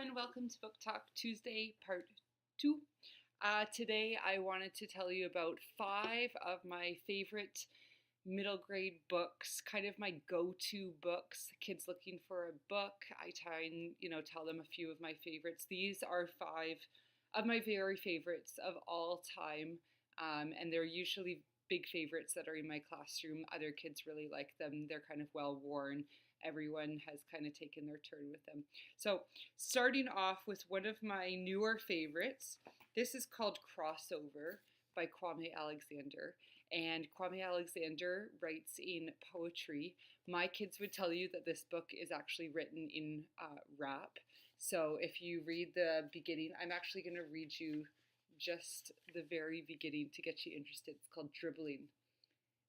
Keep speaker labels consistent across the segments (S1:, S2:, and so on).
S1: everyone, welcome to Book Talk Tuesday Part 2. Today I wanted to tell you about 5 of my favorite middle grade books, kind of my go-to books. Kids looking for a book, I try and tell them a few of my favorites. These are 5 of my very favorites of all time, and they're usually big favorites that are in my classroom. Other kids really like them. They're kind of well worn. Everyone has kind of taken their turn with them. So starting off with one of my newer favorites, this is called Crossover by Kwame Alexander. And Kwame Alexander writes in poetry. My kids would tell you that this book is actually written in rap. So if you read the beginning, I'm actually going to read you just the very beginning to get you interested. It's called Dribbling.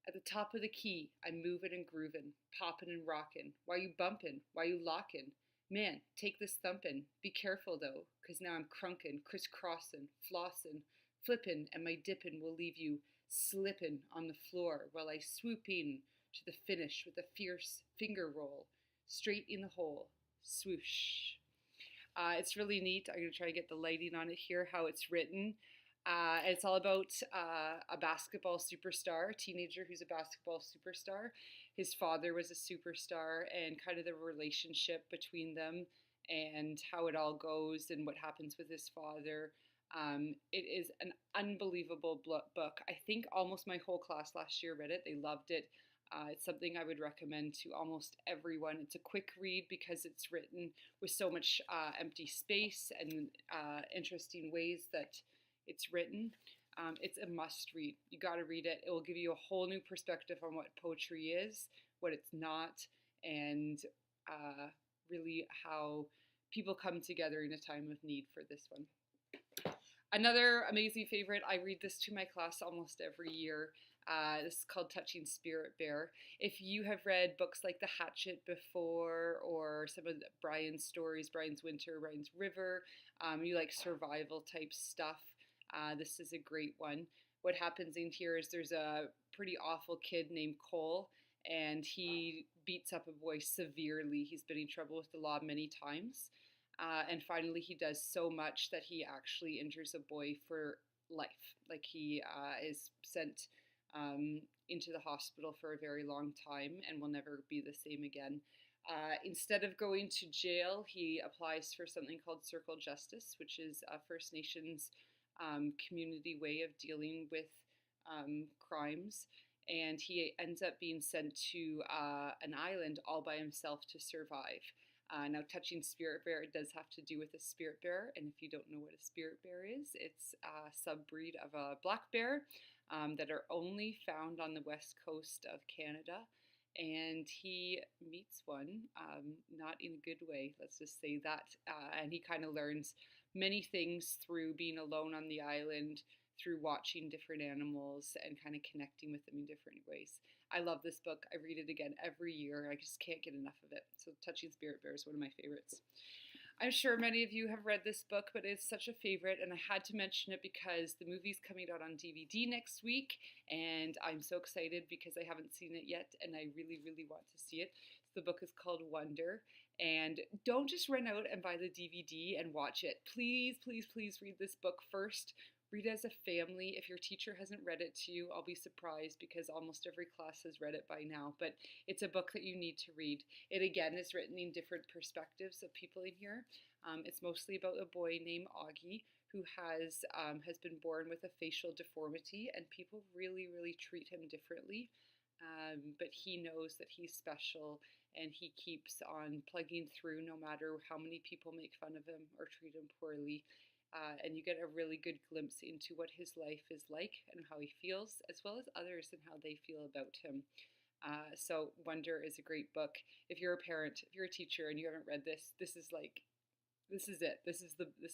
S1: At the top of the key, I'm moving and grooving, popping and rocking. Why you bumping? Why you locking? Man, take this thumping. Be careful though, 'cause now I'm crunking, crisscrossing, flossing, flipping, and my dipping will leave you slipping on the floor while I swoop in to the finish with a fierce finger roll, straight in the hole, swoosh. It's really neat. I'm going to try to get the lighting on it here, how it's written. It's all about a basketball superstar, a teenager who's a basketball superstar. His father was a superstar, and kind of the relationship between them and how it all goes and what happens with his father. It is an unbelievable book. I think almost my whole class last year read it. They loved it. It's something I would recommend to almost everyone. It's a quick read because it's written with so much empty space and interesting ways that it's written. It's a must read. You got to read it. It will give you a whole new perspective on what poetry is, what it's not, and really how people come together in a time of need for this one. Another amazing favorite, I read this to my class almost every year. This is called Touching Spirit Bear. If you have read books like The Hatchet before, or some of Brian's stories, Brian's Winter, Brian's River, you like survival type stuff, this is a great one. What happens in here is there's a pretty awful kid named Cole, and he beats up a boy severely. He's been in trouble with the law many times. And finally, he does so much that he actually injures a boy for life. Like he is sent into the hospital for a very long time and will never be the same again. Instead of going to jail, he applies for something called Circle Justice, which is a First Nations community way of dealing with crimes. And he ends up being sent to an island all by himself to survive. Now, Touching Spirit Bear, it does have to do with a spirit bear, and if you don't know what a spirit bear is, it's a subbreed of a black bear that are only found on the west coast of Canada, and he meets one, not in a good way, let's just say that, and he kind of learns many things through being alone on the island, through watching different animals and kind of connecting with them in different ways. I love this book. I read it again every year. I just can't get enough of it. So Touching Spirit Bear is one of my favorites. I'm sure many of you have read this book, but it's such a favorite, and I had to mention it because the movie's coming out on DVD next week, and I'm so excited because I haven't seen it yet, and I really, really want to see it. So the book is called Wonder, and don't just run out and buy the DVD and watch it. Please, please, please read this book first. Read it as a family. If your teacher hasn't read it to you, I'll be surprised because almost every class has read it by now. But it's a book that you need to read. It again is written in different perspectives of people in here. It's mostly about a boy named Augie who has been born with a facial deformity, and people really, really treat him differently. But he knows that he's special, and he keeps on plugging through no matter how many people make fun of him or treat him poorly. And you get a really good glimpse into what his life is like and how he feels, as well as others and how they feel about him. So Wonder is a great book. If you're a parent, if you're a teacher and you haven't read this, this is it. This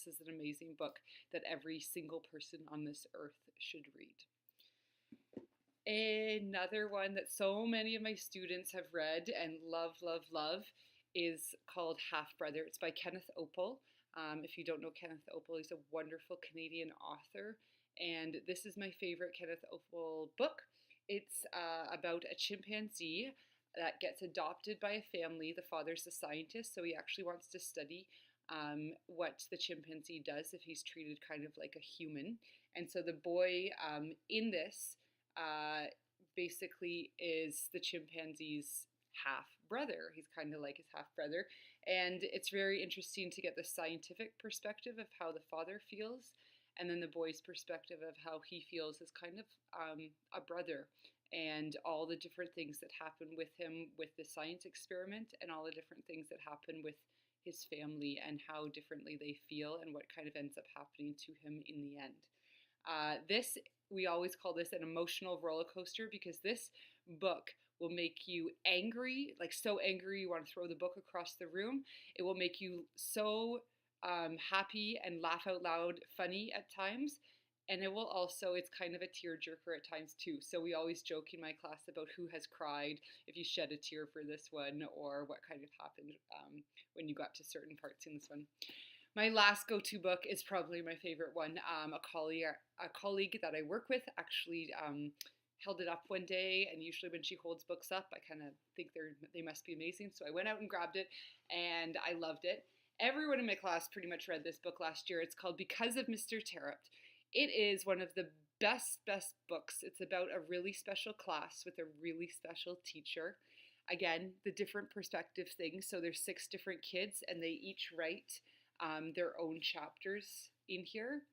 S1: is an amazing book that every single person on this earth should read. Another one that so many of my students have read and love, love, love is called Half Brother. It's by Kenneth Opel. If you don't know Kenneth Opel, he's a wonderful Canadian author, and this is my favorite Kenneth Opel book. It's about a chimpanzee that gets adopted by a family. The father's a scientist, so he actually wants to study what the chimpanzee does if he's treated kind of like a human. And so the boy in this basically is the chimpanzee's half brother. He's kind of like his half brother. And it's very interesting to get the scientific perspective of how the father feels, and then the boy's perspective of how he feels as kind of a brother, and all the different things that happen with him with the science experiment, and all the different things that happen with his family and how differently they feel and what kind of ends up happening to him in the end. This, we always call this an emotional roller coaster, because this book will make you angry, like so angry you want to throw the book across the room. It will make you so happy and laugh out loud funny at times. And it will also, it's kind of a tearjerker at times too. So we always joke in my class about who has cried, if you shed a tear for this one, or what kind of happened when you got to certain parts in this one. My last go-to book is probably my favorite one. A colleague that I work with actually held it up one day, and usually when she holds books up, I kind of think they must be amazing. So I went out and grabbed it, and I loved it. Everyone in my class pretty much read this book last year. It's called Because of Mr. Tarrant. It is one of the best books. It's about a really special class with a really special teacher. Again, the different perspective things. So there's 6 different kids, and they each write their own chapters in here,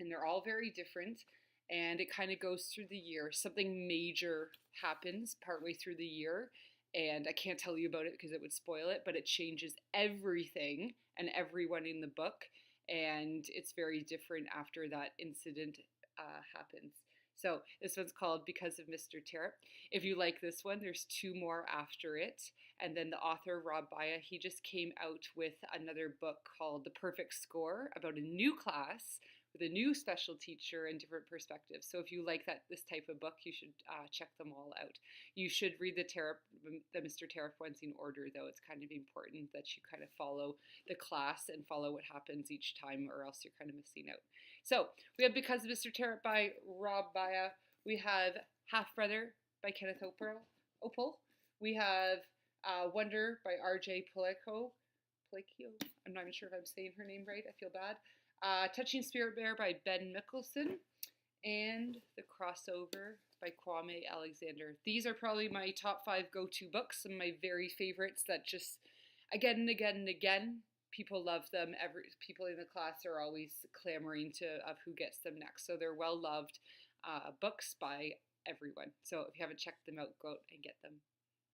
S1: and they're all very different. And it kind of goes through the year. Something major happens partway through the year, and I can't tell you about it because it would spoil it, but it changes everything and everyone in the book, and it's very different after that incident happens. So this one's called Because of Mr. Tarrant. If you like this one, there's 2 more after it. And then the author, Rob Baya, he just came out with another book called The Perfect Score, about a new class with a new special teacher and different perspectives. So if you like this type of book, you should check them all out. You should read the Mr. Tarrant ones in order, though. It's kind of important that you kind of follow the class and follow what happens each time, or else you're kind of missing out. So we have Because of Mr. Tarrant by Rob Baya. We have Half Brother by Kenneth Opel. We have Wonder by R.J. Palacio. I'm not even sure if I'm saying her name right. I feel bad. Touching Spirit Bear by Ben Mickelson, and The Crossover by Kwame Alexander. These are probably my top 5 go-to books, and my very favorites that just, again and again and again, people love them. People in the class are always clamoring of who gets them next. So they're well-loved books by everyone. So if you haven't checked them out, go out and get them.